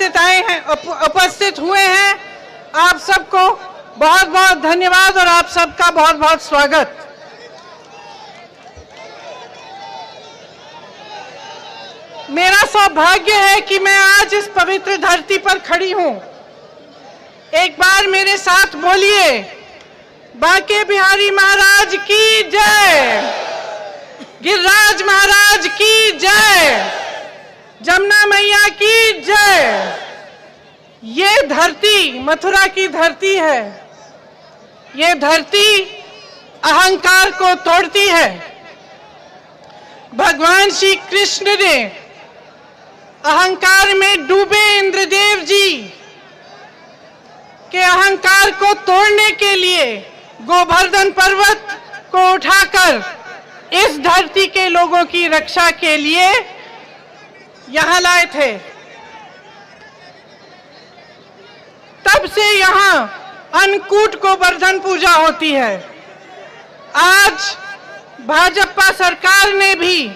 उपस्थित हुए हैं, आप सबको बहुत बहुत धन्यवाद और आप सबका बहुत बहुत स्वागत। मेरा सौभाग्य है कि मैं आज इस पवित्र धरती पर खड़ी हूं। एक बार मेरे साथ बोलिए, बांके बिहारी महाराज की जय, गिरिराज महाराज की जय, जमुना मैया की जय। ये धरती मथुरा की धरती है। ये धरती अहंकार को तोड़ती है। भगवान श्री कृष्ण ने अहंकार में डूबे इंद्रदेव जी के अहंकार को तोड़ने के लिए गोवर्धन पर्वत को उठाकर इस धरती के लोगों की रक्षा के लिए यहां लाए थे। तब से यहां अन्नकूट गोवर्धन पूजा होती है। आज भाजपा सरकार ने भी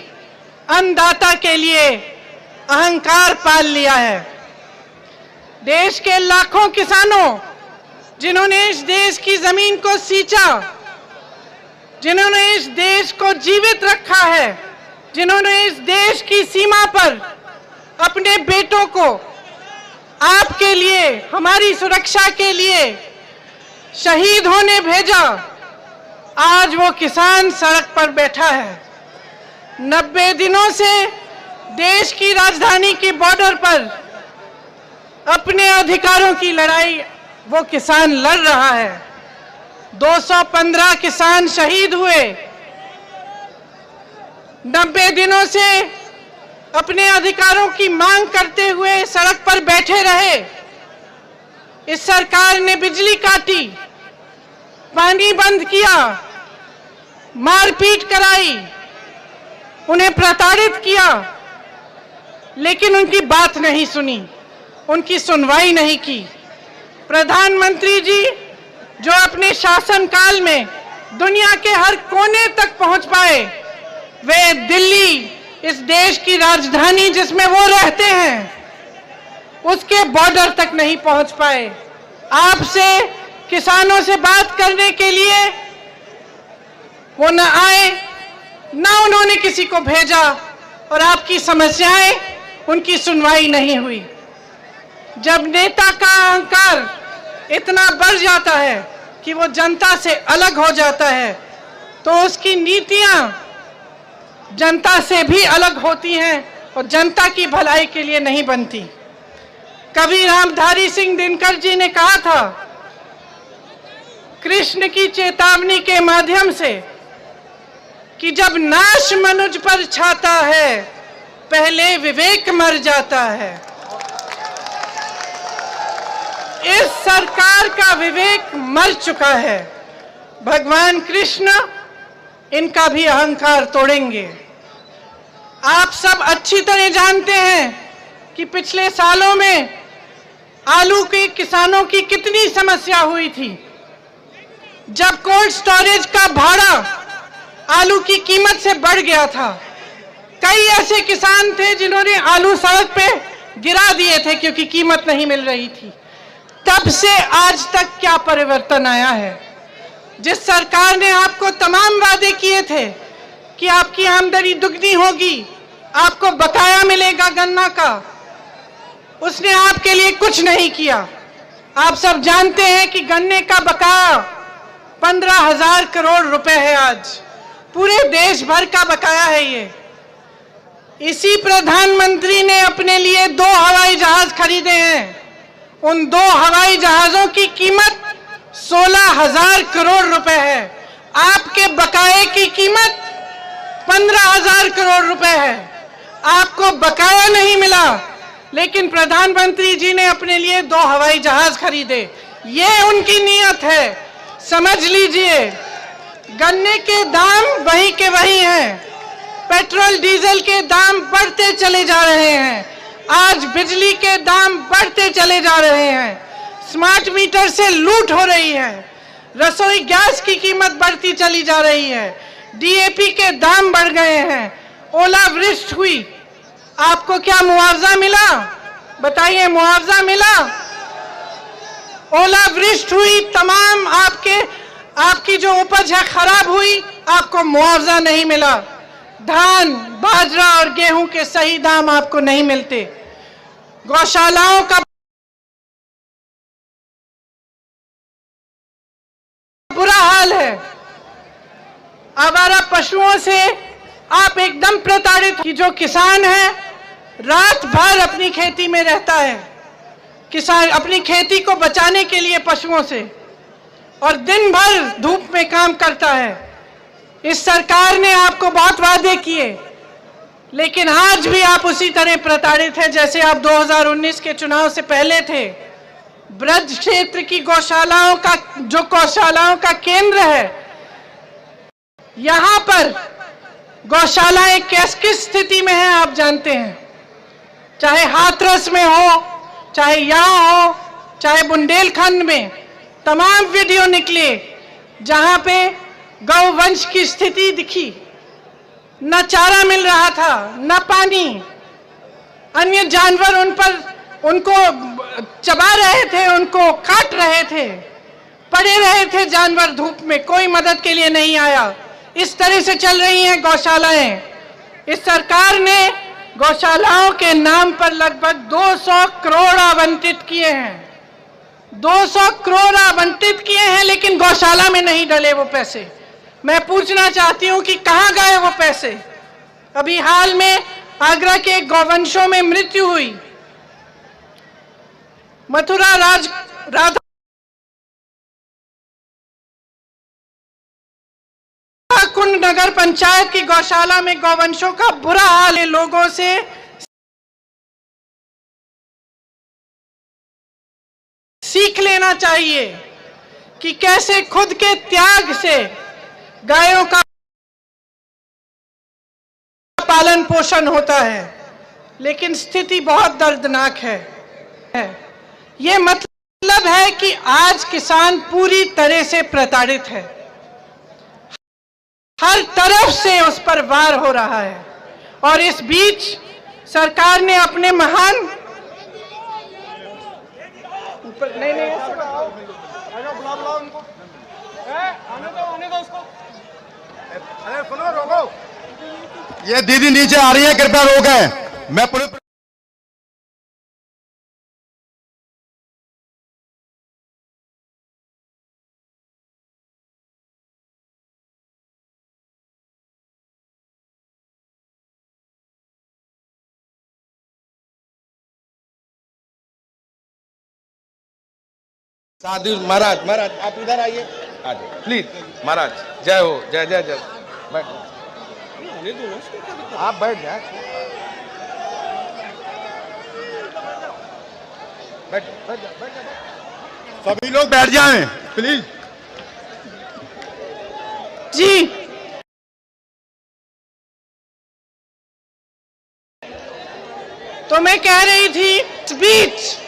अन्नदाता के लिए अहंकार पाल लिया है। देश के लाखों किसानों जिन्होंने इस देश की जमीन को सींचा, जिन्होंने इस देश को जीवित रखा है, जिन्होंने इस देश की सीमा पर अपने बेटों को आपके लिए, हमारी सुरक्षा के लिए शहीद होने भेजा, आज वो किसान सड़क पर बैठा है। 90 दिनों से देश की राजधानी के बॉर्डर पर अपने अधिकारों की लड़ाई वो किसान लड़ रहा है। 215 किसान शहीद हुए। 90 दिनों से अपने अधिकारों की मांग करते हुए सड़क पर बैठे रहे। इस सरकार ने बिजली काटी, पानी बंद किया, मारपीट कराई, उन्हें प्रताड़ित किया, लेकिन उनकी बात नहीं सुनी, उनकी सुनवाई नहीं की। प्रधानमंत्री जी जो अपने शासनकाल में दुनिया के हर कोने तक पहुंच पाए, वे दिल्ली, इस देश की राजधानी जिसमें वो रहते हैं, उसके बॉर्डर तक नहीं पहुंच पाए। आपसे, किसानों से बात करने के लिए वो न आए, न उन्होंने किसी को भेजा और आपकी समस्याएं, उनकी सुनवाई नहीं हुई। जब नेता का अहंकार इतना बढ़ जाता है कि वो जनता से अलग हो जाता है, तो उसकी नीतियां जनता से भी अलग होती हैं और जनता की भलाई के लिए नहीं बनती। कवि रामधारी सिंह दिनकर जी ने कहा था, कृष्ण की चेतावनी के माध्यम से, कि जब नाश मनुज पर छाता है, पहले विवेक मर जाता है। इस सरकार का विवेक मर चुका है। भगवान कृष्ण इनका भी अहंकार तोड़ेंगे। आप सब अच्छी तरह जानते हैं कि पिछले सालों में आलू के किसानों की कितनी समस्या हुई थी। जब कोल्ड स्टोरेज का भाड़ा आलू की कीमत से बढ़ गया था, कई ऐसे किसान थे जिन्होंने आलू सड़क पे गिरा दिए थे क्योंकि कीमत नहीं मिल रही थी। तब से आज तक क्या परिवर्तन आया है? जिस सरकार ने आपको तमाम वादे किए थे कि आपकी आमदनी दुगनी होगी, आपको बकाया मिलेगा गन्ना का, उसने आपके लिए कुछ नहीं किया। आप सब जानते हैं कि गन्ने का बकाया 15,000 करोड़ रुपए है। आज पूरे देश भर का बकाया है ये। इसी प्रधानमंत्री ने अपने लिए 2 हवाई जहाज खरीदे हैं। उन 2 हवाई जहाजों की कीमत 16,000 करोड़ रुपए है। आपके बकाये की कीमत 15,000 करोड़ रुपए है। आपको बकाया नहीं मिला, लेकिन प्रधानमंत्री जी ने अपने लिए 2 हवाई जहाज खरीदे। ये उनकी नीयत है, समझ लीजिए। गन्ने के दाम वही के वही हैं। पेट्रोल डीजल के दाम बढ़ते चले जा रहे हैं। आज बिजली के दाम बढ़ते चले जा रहे हैं। स्मार्ट मीटर से लूट हो रही है। रसोई गैस की कीमत बढ़ती चली जा रही है। डीएपी के दाम बढ़ गए हैं। ओलावृष्टि हुई, आपको क्या मुआवजा मिला? बताइए, मुआवजा मिला? ओलावृष्टि हुई, तमाम आपकी जो उपज है खराब हुई, आपको मुआवजा नहीं मिला। धान, बाजरा और गेहूं के सही दाम आपको नहीं मिलते। गौशालाओं का बुरा हाल है। आवारा पशुओं से आप एकदम प्रताड़ित कि जो किसान है रात भर अपनी खेती में रहता है, किसान अपनी खेती को बचाने के लिए पशुओं से, और दिन भर धूप में काम करता है। इस सरकार ने आपको बहुत वादे किए, लेकिन आज भी आप उसी तरह प्रताड़ित हैं जैसे आप 2019 के चुनाव से पहले थे। ब्रज क्षेत्र की गौशालाओं का केंद्र है, यहां पर गौशालाएं किस स्थिति में है आप जानते हैं। चाहे हाथरस में हो, चाहे यहां हो, चाहे बुंदेलखंड में, तमाम वीडियो निकले जहां पे गौवंश की स्थिति दिखी। न चारा मिल रहा था, न पानी, अन्य जानवर उनको चबा रहे थे, उनको काट रहे थे, पड़े रहे थे जानवर धूप में, कोई मदद के लिए नहीं आया। इस तरह से चल रही हैं गौशालाएं। इस सरकार ने गौशालाओं के नाम पर लगभग 200 करोड़ आवंटित किए हैं। 200 करोड़ आवंटित किए हैं, लेकिन गौशाला में नहीं डले वो पैसे। मैं पूछना चाहती हूं कि कहां गए वो पैसे? अभी हाल में आगरा के गौवंशों में मृत्यु हुई। मथुरा राधा कुंड नगर पंचायत की गौशाला में गौवंशों का बुरा हाल है। लोगों से सीख लेना चाहिए कि कैसे खुद के त्याग से गायों का पालन पोषण होता है, लेकिन स्थिति बहुत दर्दनाक है। ये मतलब है कि आज किसान पूरी तरह से प्रताड़ित है, हर तरफ से उस पर वार हो रहा है। और इस बीच सरकार ने अपने महान बुलाओ उनको, आने दो उसको। अरे सुनो, रोको, ये दीदी नीचे आ रही है, कृपया रोकें। मैं पूरे साधु महाराज आप इधर आइए, आ जाइए प्लीज। महाराज जय हो, जय जय जय। बैठ, आप बैठ जाए, बैठ सभी लोग बैठ जाएं प्लीज जी। तो मैं कह रही थी, इस बीच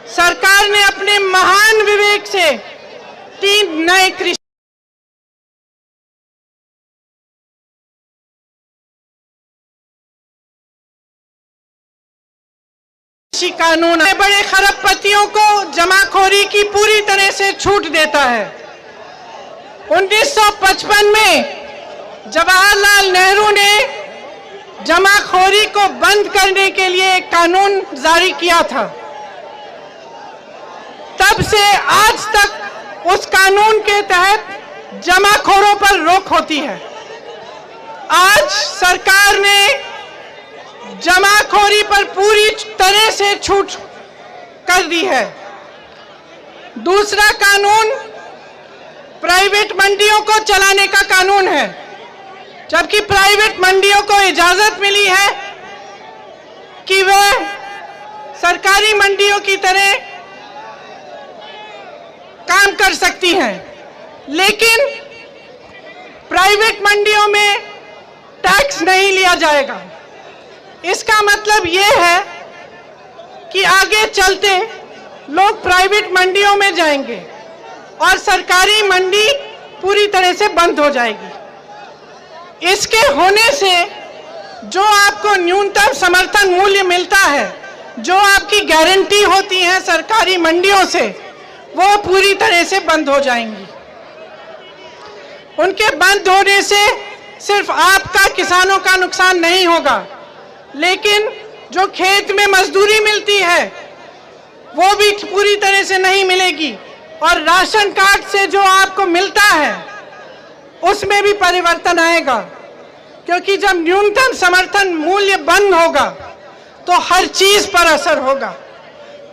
सरकार ने अपने महान विवेक से 3 नए कृषि कानून, बड़े खरबपतियों को जमाखोरी की पूरी तरह से छूट देता है। 1955 में जवाहरलाल नेहरू ने जमाखोरी को बंद करने के लिए एक कानून जारी किया था। तब से आज तक उस कानून के तहत जमाखोरों पर रोक होती है। आज सरकार ने जमाखोरी पर पूरी तरह से छूट कर दी है। दूसरा कानून प्राइवेट मंडियों को चलाने का कानून है, जबकि प्राइवेट मंडियों को इजाजत मिली है कि वह सरकारी मंडियों की तरह काम कर सकती हैं, लेकिन प्राइवेट मंडियों में टैक्स नहीं लिया जाएगा। इसका मतलब यह है कि आगे चलते लोग प्राइवेट मंडियों में जाएंगे और सरकारी मंडी पूरी तरह से बंद हो जाएगी। इसके होने से जो आप आपको न्यूनतम समर्थन मूल्य मिलता है, जो आपकी गारंटी होती है सरकारी मंडियों से, वो पूरी तरह से बंद हो जाएंगी। उनके बंद होने से सिर्फ आपका, किसानों का नुकसान नहीं होगा, लेकिन जो खेत में मजदूरी मिलती है वो भी पूरी तरह से नहीं मिलेगी, और राशन कार्ड से जो आपको मिलता है उसमें भी परिवर्तन आएगा, क्योंकि जब न्यूनतम समर्थन मूल्य बंद होगा तो हर चीज पर असर होगा।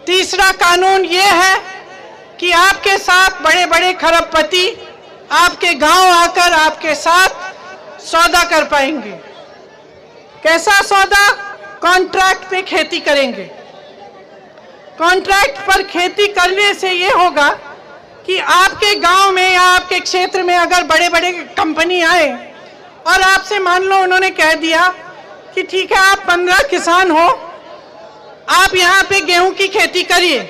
तीसरा कानून ये है कि आपके साथ बड़े बड़े खरबपति आपके गांव आकर आपके साथ सौदा कर पाएंगे। कैसा सौदा? कॉन्ट्रैक्ट पे खेती करेंगे। कॉन्ट्रैक्ट पर खेती करने से ये होगा कि आपके गांव में या आपके क्षेत्र में अगर बड़े बड़े कंपनी आए और आपसे, मान लो उन्होंने कह दिया कि ठीक है आप 15 किसान हो, आप यहाँ पे गेहूं की खेती करिए,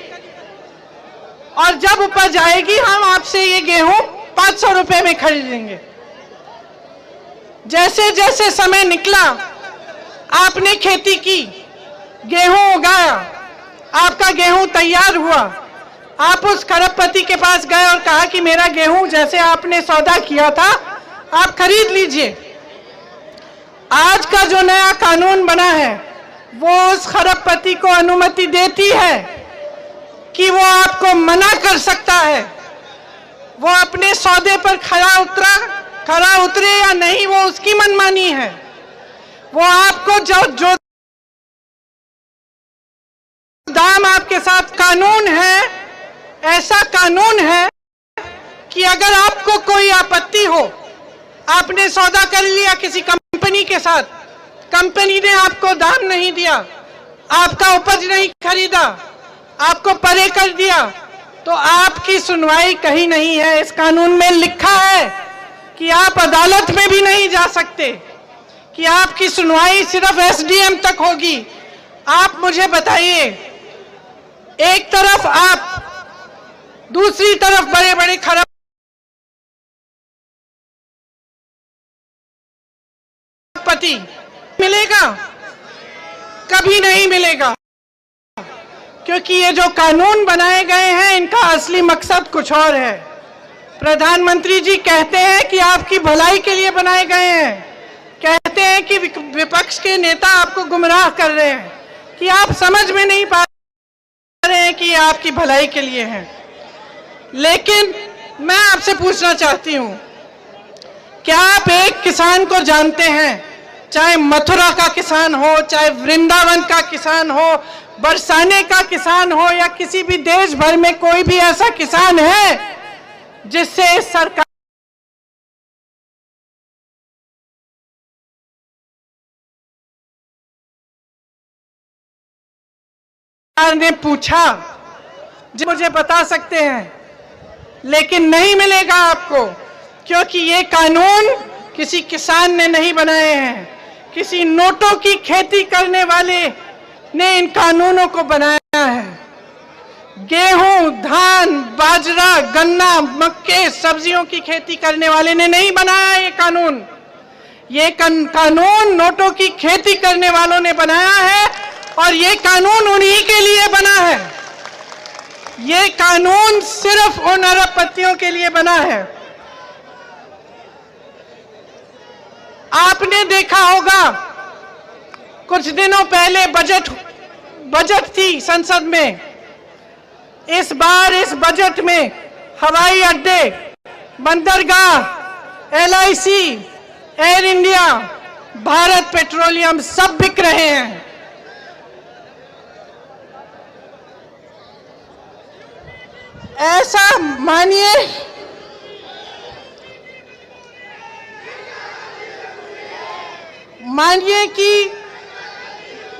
और जब उपज आएगी हम आपसे ये गेहूं 500 रुपए में खरीदेंगे। जैसे जैसे समय निकला, आपने खेती की, गेहूं उगाया, आपका गेहूं तैयार हुआ, आप उस खरबपति के पास गए और कहा कि मेरा गेहूं जैसे आपने सौदा किया था आप खरीद लीजिए। आज का जो नया कानून बना है वो उस खरबपति को अनुमति देती है कि वो आपको मना कर सकता है, वो अपने सौदे पर खरा उतरे या नहीं वो उसकी मनमानी है। वो आपको जो दाम आपके साथ कानून है, ऐसा कानून है कि अगर आपको कोई आपत्ति हो, आपने सौदा कर लिया किसी कंपनी के साथ, कंपनी ने आपको दाम नहीं दिया, आपका उपज नहीं खरीदा, आपको परे कर दिया, तो आपकी सुनवाई कहीं नहीं है। इस कानून में लिखा है कि आप अदालत में भी नहीं जा सकते, कि आपकी सुनवाई सिर्फ एसडीएम तक होगी। आप मुझे बताइए, एक तरफ आप, दूसरी तरफ बड़े बड़े खरबपति, मिलेगा? कभी नहीं मिलेगा, क्योंकि ये जो कानून बनाए गए हैं इनका असली मकसद कुछ और है। प्रधानमंत्री जी कहते हैं कि आपकी भलाई के लिए बनाए गए हैं, कहते हैं कि विपक्ष के नेता आपको गुमराह कर रहे हैं, कि आप समझ में नहीं पा रहे हैं कि ये आपकी भलाई के लिए है। लेकिन मैं आपसे पूछना चाहती हूं, क्या आप एक किसान को जानते हैं, चाहे मथुरा का किसान हो, चाहे वृंदावन का किसान हो, बरसाने का किसान हो, या किसी भी देश भर में कोई भी ऐसा किसान है जिससे सरकार ने पूछा? जो मुझे बता सकते हैं, लेकिन नहीं मिलेगा आपको, क्योंकि ये कानून किसी किसान ने नहीं बनाए हैं, किसी नोटों की खेती करने वाले ने इन कानूनों को बनाया है। गेहूं, धान, बाजरा, गन्ना, मक्के, सब्जियों की खेती करने वाले ने नहीं बनाया ये कानून। ये कानून नोटों की खेती करने वालों ने बनाया है, और ये कानून उन्हीं के लिए बना है। ये कानून सिर्फ उन अरबपतियों के लिए बना है। आपने देखा होगा कुछ दिनों पहले बजट थी संसद में। इस बार इस बजट में हवाई अड्डे, बंदरगाह, LIC, air India, Bharat petroleum सब बिक रहे हैं। ऐसा मानिए कि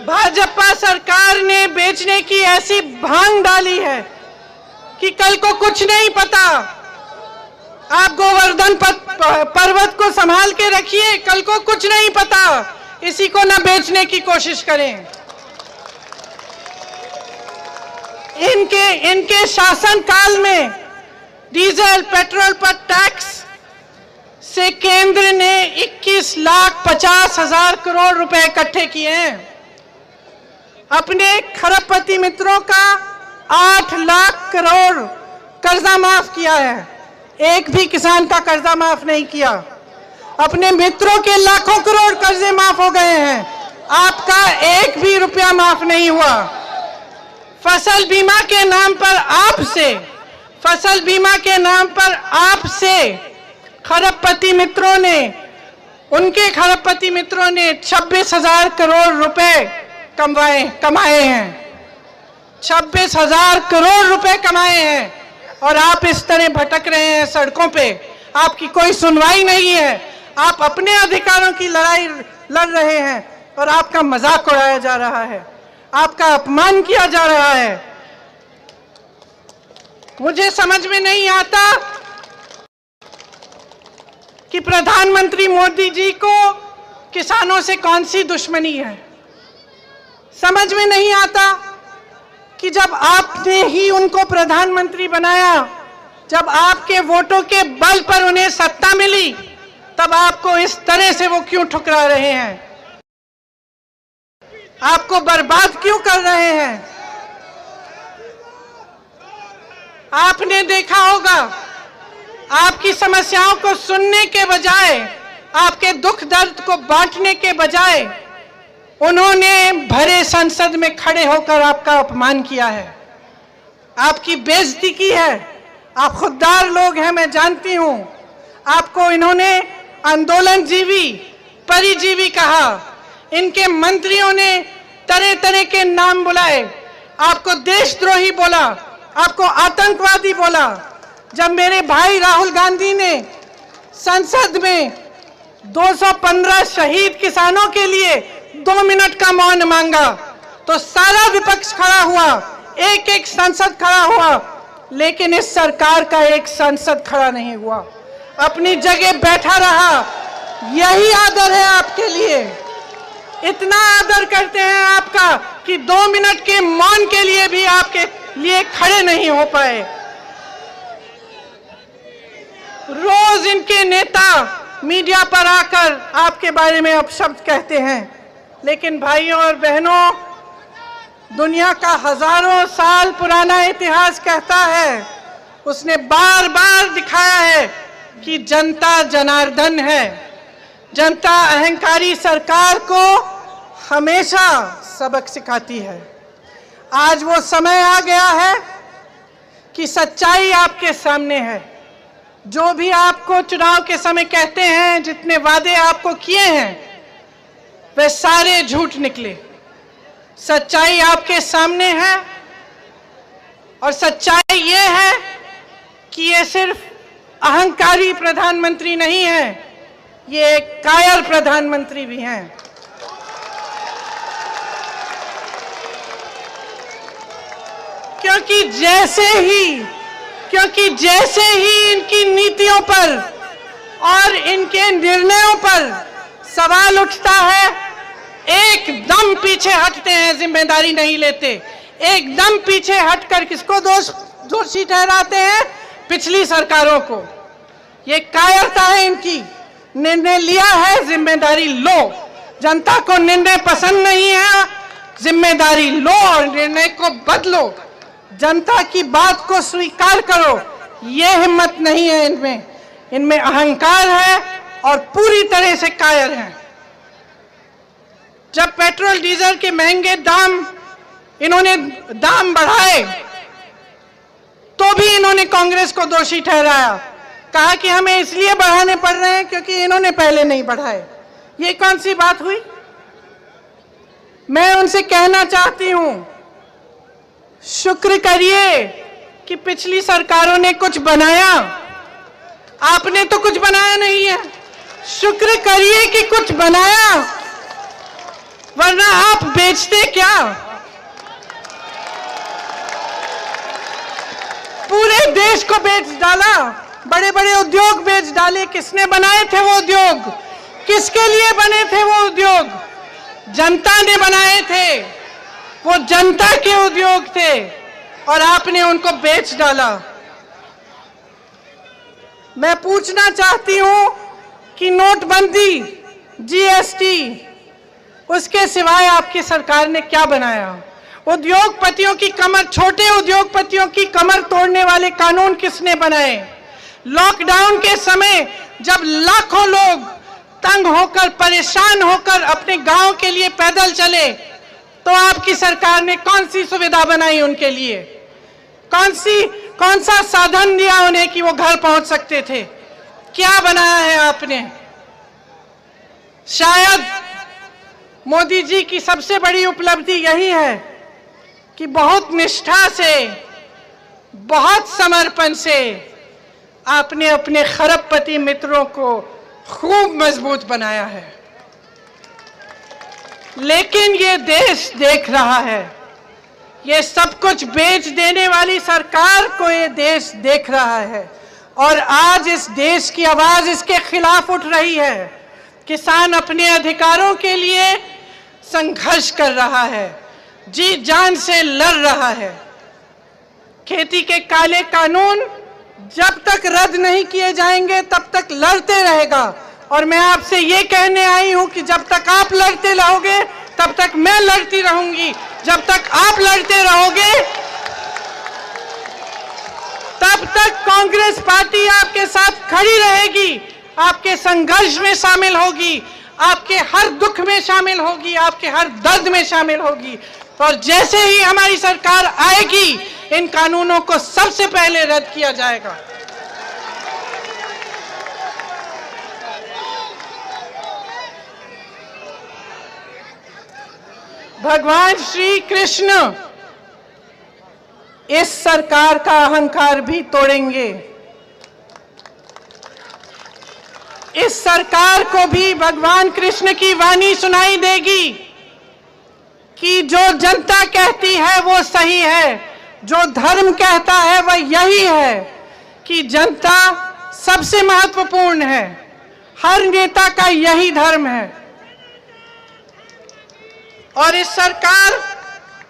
भाजपा सरकार ने बेचने की ऐसी भांग डाली है कि कल को कुछ नहीं पता। आप गोवर्धन पर्वत को संभाल के रखिए, कल को कुछ नहीं पता, इसी को न बेचने की कोशिश करें। इनके शासन काल में डीजल, पेट्रोल पर टैक्स से केंद्र ने 21,50,000 करोड़ रुपए इकट्ठे किए हैं। अपने खरबपति मित्रों का 8 लाख करोड़ कर्जा माफ किया है, एक भी किसान का कर्जा माफ नहीं किया। अपने मित्रों के लाखों करोड़ कर्जे माफ हो गए हैं, आपका एक भी रुपया माफ नहीं हुआ। फसल बीमा के नाम पर आपसे, फसल बीमा के नाम पर आपसे खरबपति मित्रों ने, उनके खरबपति मित्रों ने 26,000 करोड़ रुपए कमाए हैं, 26,000 करोड़ रुपए कमाए हैं, और आप इस तरह भटक रहे हैं सड़कों पे। आपकी कोई सुनवाई नहीं है, आप अपने अधिकारों की लड़ाई लड़ रहे हैं और आपका मजाक उड़ाया जा रहा है, आपका अपमान किया जा रहा है। मुझे समझ में नहीं आता कि प्रधानमंत्री मोदी जी को किसानों से कौन सी दुश्मनी है। समझ में नहीं आता कि जब आपने ही उनको प्रधानमंत्री बनाया, जब आपके वोटों के बल पर उन्हें सत्ता मिली, तब आपको इस तरह से वो क्यों ठुकरा रहे हैं, आपको बर्बाद क्यों कर रहे हैं। आपने देखा होगा, आपकी समस्याओं को सुनने के बजाय, आपके दुख दर्द को बांटने के बजाय, उन्होंने भरे संसद में खड़े होकर आपका अपमान किया है, आपकी बेइज्जती की है। आप खुददार लोग हैं, मैं जानती हूं। आपको इन्होंने आंदोलनजीवी, परिजीवी कहा, इनके मंत्रियों ने तरह तरह के नाम बुलाए, आपको देशद्रोही बोला, आपको आतंकवादी बोला। जब मेरे भाई राहुल गांधी ने संसद में 215 शहीद किसानों के लिए 2 मिनट का मौन मांगा, तो सारा विपक्ष खड़ा हुआ, एक एक सांसद खड़ा हुआ, लेकिन इस सरकार का एक सांसद खड़ा नहीं हुआ, अपनी जगह बैठा रहा। यही आदर है आपके लिए, इतना आदर करते हैं आपका कि 2 मिनट के मौन के लिए भी आपके लिए खड़े नहीं हो पाए। रोज इनके नेता मीडिया पर आकर आपके बारे में अपशब्द कहते हैं, लेकिन भाइयों और बहनों, दुनिया का हजारों साल पुराना इतिहास कहता है, उसने बार बार दिखाया है कि जनता जनार्दन है। जनता अहंकारी सरकार को हमेशा सबक सिखाती है। आज वो समय आ गया है कि सच्चाई आपके सामने है। जो भी आपको चुनाव के समय कहते हैं, जितने वादे आपको किए हैं, वे सारे झूठ निकले। सच्चाई आपके सामने है, और सच्चाई ये है कि ये सिर्फ अहंकारी प्रधानमंत्री नहीं है, ये एक कायर प्रधानमंत्री भी हैं। क्योंकि जैसे ही इनकी नीतियों पर और इनके निर्णयों पर सवाल उठता है, एकदम पीछे हटते हैं, जिम्मेदारी नहीं लेते। एकदम पीछे हटकर किसको दोषी ठहराते हैं? पिछली सरकारों को। ये कायरता है इनकी। निर्णय लिया है, जिम्मेदारी लो। जनता को निर्णय पसंद नहीं है, जिम्मेदारी लो और निर्णय को बदलो। जनता की बात को स्वीकार करो। ये हिम्मत नहीं है इनमें। इनमें अहंकार है और पूरी तरह से कायर है। जब पेट्रोल डीजल के महंगे दाम, इन्होंने दाम बढ़ाए, तो भी इन्होंने कांग्रेस को दोषी ठहराया। कहा कि हमें इसलिए बढ़ाने पड़ रहे हैं क्योंकि इन्होंने पहले नहीं बढ़ाए। ये कौन सी बात हुई? मैं उनसे कहना चाहती हूं, शुक्र करिए कि पिछली सरकारों ने कुछ बनाया, आपने तो कुछ बनाया नहीं है। शुक्र करिए कि कुछ बनाया, वरना आप बेचते क्या? पूरे देश को बेच डाला, बड़े बड़े उद्योग बेच डाले। किसने बनाए थे वो उद्योग? किसके लिए बने थे वो उद्योग? जनता ने बनाए थे, वो जनता के उद्योग थे, और आपने उनको बेच डाला। मैं पूछना चाहती हूं कि नोटबंदी, जीएसटी, उसके सिवाय आपकी सरकार ने क्या बनाया? उद्योगपतियों की कमर, छोटे उद्योगपतियों की कमर तोड़ने वाले कानून किसने बनाए? लॉकडाउन के समय जब लाखों लोग तंग होकर, परेशान होकर अपने गांव के लिए पैदल चले, तो आपकी सरकार ने कौन सी सुविधा बनाई उनके लिए? कौन सा साधन दिया उन्हें कि वो घर पहुंच सकते थे? क्या बनाया है आपने? शायद मोदी जी की सबसे बड़ी उपलब्धि यही है कि बहुत निष्ठा से, बहुत समर्पण से आपने अपने खरबपति मित्रों को खूब मजबूत बनाया है। लेकिन ये देश देख रहा है, ये सब कुछ बेच देने वाली सरकार को ये देश देख रहा है, और आज इस देश की आवाज इसके खिलाफ उठ रही है। किसान अपने अधिकारों के लिए संघर्ष कर रहा है, जी जान से लड़ रहा है। खेती के काले कानून जब तक रद्द नहीं किए जाएंगे तब तक लड़ते रहेगा, और मैं आपसे ये कहने आई हूं कि जब तक आप लड़ते रहोगे तब तक मैं लड़ती रहूंगी। जब तक आप लड़ते रहोगे तब तक कांग्रेस पार्टी आपके साथ खड़ी रहेगी, आपके संघर्ष में शामिल होगी, आपके हर दुख में शामिल होगी, आपके हर दर्द में शामिल होगी। और जैसे ही हमारी सरकार आएगी, इन कानूनों को सबसे पहले रद्द किया जाएगा। भगवान श्री कृष्ण इस सरकार का अहंकार भी तोड़ेंगे। इस सरकार को भी भगवान कृष्ण की वाणी सुनाई देगी कि जो जनता कहती है वो सही है, जो धर्म कहता है वह यही है कि जनता सबसे महत्वपूर्ण है, हर नेता का यही धर्म है। और इस सरकार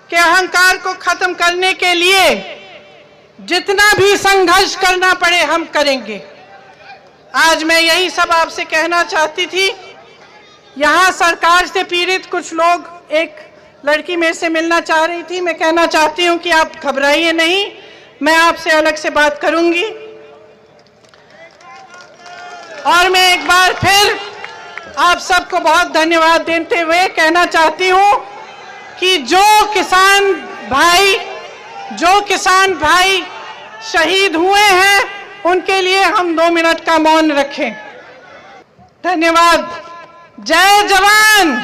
के अहंकार को खत्म करने के लिए जितना भी संघर्ष करना पड़े हम करेंगे। आज मैं यही सब आपसे कहना चाहती थी। यहाँ सरकार से पीड़ित कुछ लोग, एक लड़की मेरे से मिलना चाह रही थी। मैं कहना चाहती हूँ कि आप घबराइए नहीं, मैं आपसे अलग से बात करूंगी। और मैं एक बार फिर आप सबको बहुत धन्यवाद देते हुए कहना चाहती हूँ कि जो किसान भाई शहीद हुए हैं उनके लिए हम 2 मिनट का मौन रखें। धन्यवाद। जय जवान।